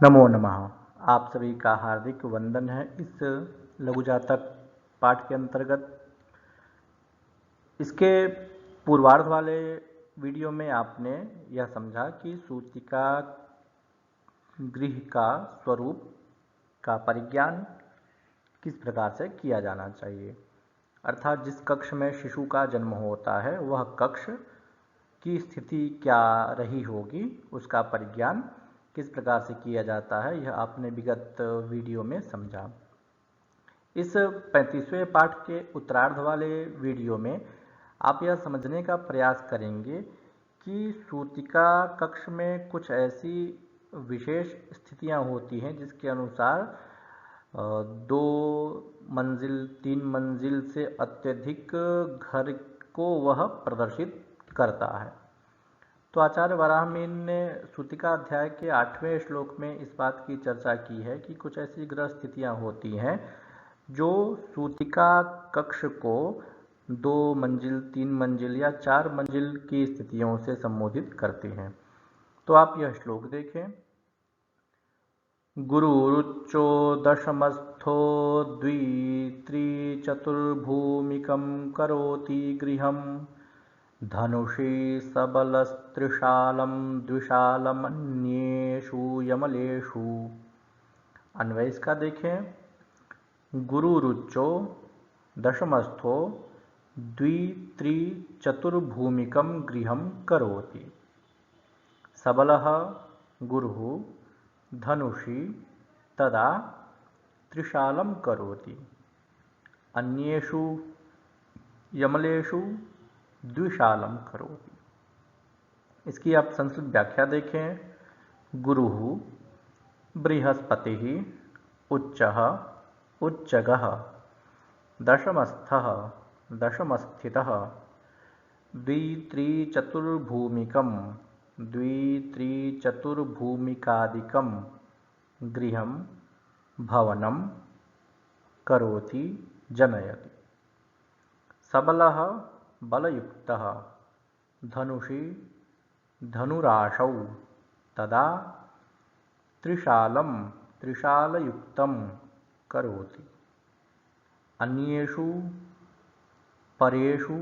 नमो नमः। आप सभी का हार्दिक वंदन है। इस लघु जातक पाठ के अंतर्गत इसके पूर्वार्ध वाले वीडियो में आपने यह समझा कि सूतिका गृह का स्वरूप का परिज्ञान किस प्रकार से किया जाना चाहिए, अर्थात जिस कक्ष में शिशु का जन्म होता है वह कक्ष की स्थिति क्या रही होगी, उसका परिज्ञान किस प्रकार से किया जाता है, यह आपने विगत वीडियो में समझा। इस 35वें पाठ के उत्तरार्ध वाले वीडियो में आप यह समझने का प्रयास करेंगे कि सूतिका कक्ष में कुछ ऐसी विशेष स्थितियां होती हैं जिसके अनुसार 2 मंजिल 3 मंजिल से अत्यधिक घर को वह प्रदर्शित करता है। तो आचार्य वराहमिहिर ने सूतिका अध्याय के 8वें श्लोक में इस बात की चर्चा की है कि कुछ ऐसी ग्रह स्थितियां होती हैं जो सूतिका कक्ष को 2 मंजिल 3 मंजिल या 4 मंजिल की स्थितियों से संबोधित करती हैं। तो आप यह श्लोक देखें। गुरुरुच्चो दशमस्थो द्वित्रिचतुर्भूमिकं करोति गृहं धनुषी सबलस्त्रिशालं द्विशालमन्येषु यमलेषु। अन्वय इसका देखें। गुरुरुच्चो दशमस्थो द्वित्रिचतुर्भूमिकं गृहं करोति। सबलः गुरुः धनुषी तदा त्रिशालं करोति, अन्येषु यमलेषु द्विशालं करोति। इसकी आप संस्कृत व्याख्या देखें। गुरुः बृहस्पतिः उच्चः उच्चगः दशमस्थः दशमस्थितः द्वित्रिचतुर्भूमिकं द्वित्रिचतुर्भूमिकादिकं गृहं भवनं करोति जनयति। सबलः बलयुक्तः धनुषी धनुराशौ तदा त्रिशालं त्रिशालयुक्तं करोति, अन्येषु परेषु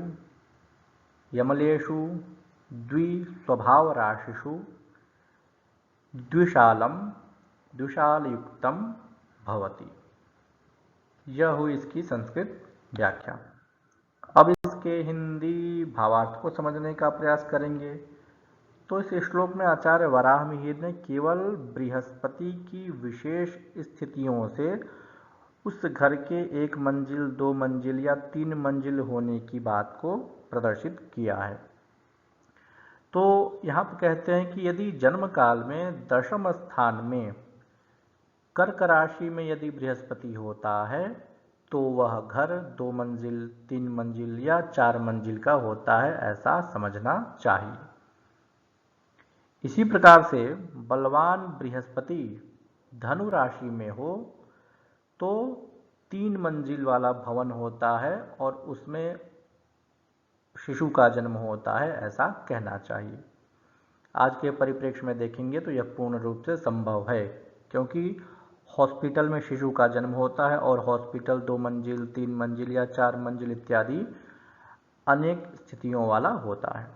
यमलेषु द्विस्वभावराशिषु द्विशालं द्विशालयुक्तं भवति। यह हुई इसकी संस्कृत व्याख्या। अब इसके हिंदी भावार्थ को समझने का प्रयास करेंगे। तो इस श्लोक में आचार्य वराहमिहिर ने केवल बृहस्पति की विशेष स्थितियों से उस घर के 1 मंजिल 2 मंजिल या 3 मंजिल होने की बात को प्रदर्शित किया है। तो यहाँ पर कहते हैं कि यदि जन्म काल में दशम स्थान में कर्क राशि में यदि बृहस्पति होता है तो वह घर 2 मंजिल 3 मंजिल या 4 मंजिल का होता है, ऐसा समझना चाहिए। इसी प्रकार से बलवान बृहस्पति धनु राशि में हो तो 3 मंजिल वाला भवन होता है और उसमें शिशु का जन्म होता है, ऐसा कहना चाहिए। आज के परिप्रेक्ष्य में देखेंगे तो यह पूर्ण रूप से संभव है, क्योंकि हॉस्पिटल में शिशु का जन्म होता है और हॉस्पिटल 2 मंजिल 3 मंजिल या 4 मंजिल इत्यादि अनेक स्थितियों वाला होता है।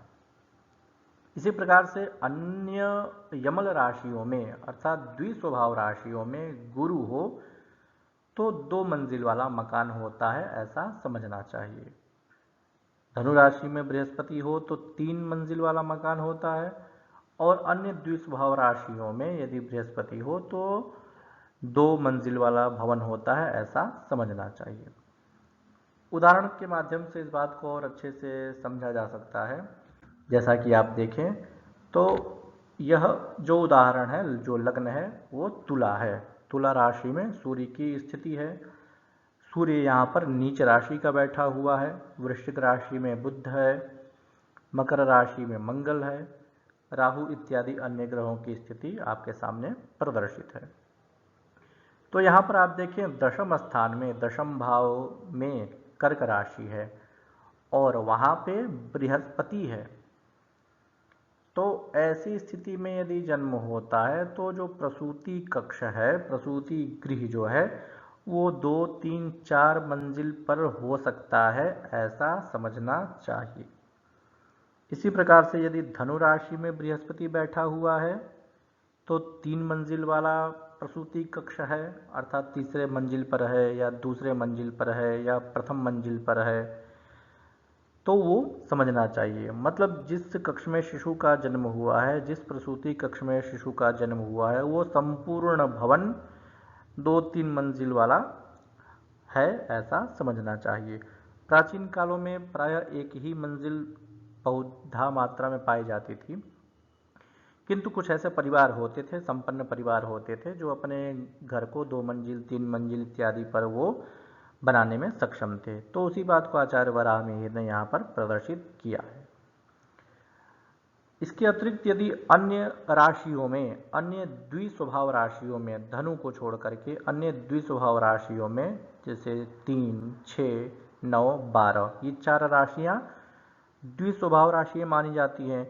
इसी प्रकार से अन्य यमल राशियों में अर्थात द्विस्वभाव राशियों में गुरु हो तो 2 मंजिल वाला मकान होता है, ऐसा समझना चाहिए। धनु राशि में बृहस्पति हो तो 3 मंजिल वाला मकान होता है और अन्य द्विस्वभाव राशियों में यदि बृहस्पति हो तो 2 मंजिल वाला भवन होता है, ऐसा समझना चाहिए। उदाहरण के माध्यम से इस बात को और अच्छे से समझा जा सकता है। जैसा कि आप देखें तो यह जो उदाहरण है, जो लग्न है वो तुला है। तुला राशि में सूर्य की स्थिति है। सूर्य यहाँ पर नीच राशि का बैठा हुआ है। वृश्चिक राशि में बुध है, मकर राशि में मंगल है, राहु इत्यादि अन्य ग्रहों की स्थिति आपके सामने प्रदर्शित है। तो यहाँ पर आप देखें दशम स्थान में दशम भाव में कर्क राशि है और वहाँ पे बृहस्पति है। तो ऐसी स्थिति में यदि जन्म होता है तो जो प्रसूति कक्ष है, प्रसूति गृह जो है, वो 2, 3, 4 मंजिल पर हो सकता है, ऐसा समझना चाहिए। इसी प्रकार से यदि धनु राशि में बृहस्पति बैठा हुआ है तो 3 मंजिल वाला प्रसूति कक्ष है, अर्थात तीसरे मंजिल पर है या दूसरे मंजिल पर है या प्रथम मंजिल पर है, तो वो समझना चाहिए। मतलब जिस कक्ष में शिशु का जन्म हुआ है, जिस प्रसूति कक्ष में शिशु का जन्म हुआ है, वो संपूर्ण भवन 2-3 मंजिल वाला है, ऐसा समझना चाहिए। प्राचीन कालों में प्रायः एक ही मंजिल बहुधा मात्रा में पाई जाती थी, किंतु कुछ ऐसे परिवार होते थे, संपन्न परिवार होते थे, जो अपने घर को 2 मंजिल, 3 मंजिल इत्यादि पर वो बनाने में सक्षम थे। तो उसी बात को आचार्य वराहमिहिर ने यहाँ पर प्रदर्शित किया है। इसके अतिरिक्त यदि अन्य राशियों में, अन्य द्विस्वभाव राशियों में, धनु को छोड़ करके अन्य द्विस्वभाव राशियों में, जैसे 3, 6, 9, 12, ये 4 राशियाँ द्विस्वभाव राशियाँ मानी जाती हैं।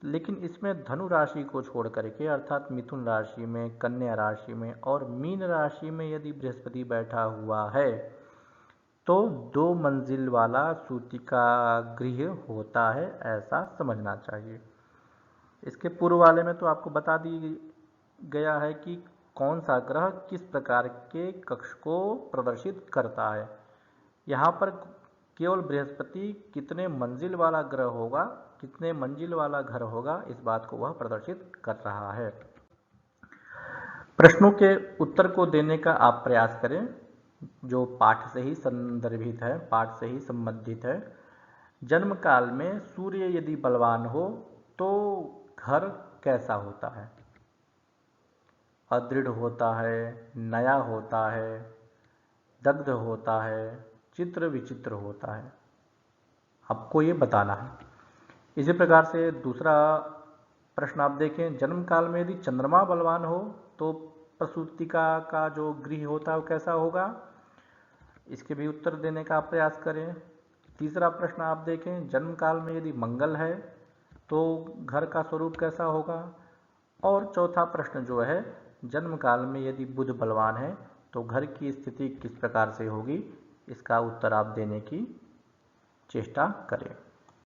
लेकिन इसमें धनु राशि को छोड़ करके, अर्थात मिथुन राशि में, कन्या राशि में और मीन राशि में यदि बृहस्पति बैठा हुआ है तो 2 मंजिल वाला सूतिका गृह होता है, ऐसा समझना चाहिए। इसके पूर्व वाले में तो आपको बता दी गया है कि कौन सा ग्रह किस प्रकार के कक्ष को प्रदर्शित करता है। यहाँ पर केवल बृहस्पति कितने मंजिल वाला ग्रह होगा, कितने मंजिल वाला घर होगा, इस बात को वह प्रदर्शित कर रहा है। प्रश्नों के उत्तर को देने का आप प्रयास करें, जो पाठ से ही संदर्भित है, पाठ से ही संबंधित है। जन्म काल में सूर्य यदि बलवान हो तो घर कैसा होता है? अदृढ़ होता है, नया होता है, दग्ध होता है, चित्र विचित्र होता है, आपको ये बताना है। इसी प्रकार से दूसरा प्रश्न आप देखें, जन्म काल में यदि चंद्रमा बलवान हो तो प्रसूतिका का जो गृह होता है वो कैसा होगा, इसके भी उत्तर देने का आप प्रयास करें। तीसरा प्रश्न आप देखें, जन्म काल में यदि मंगल है तो घर का स्वरूप कैसा होगा। और चौथा प्रश्न जो है, जन्म काल में यदि बुध बलवान है तो घर की स्थिति किस प्रकार से होगी, इसका उत्तर आप देने की चेष्टा करें।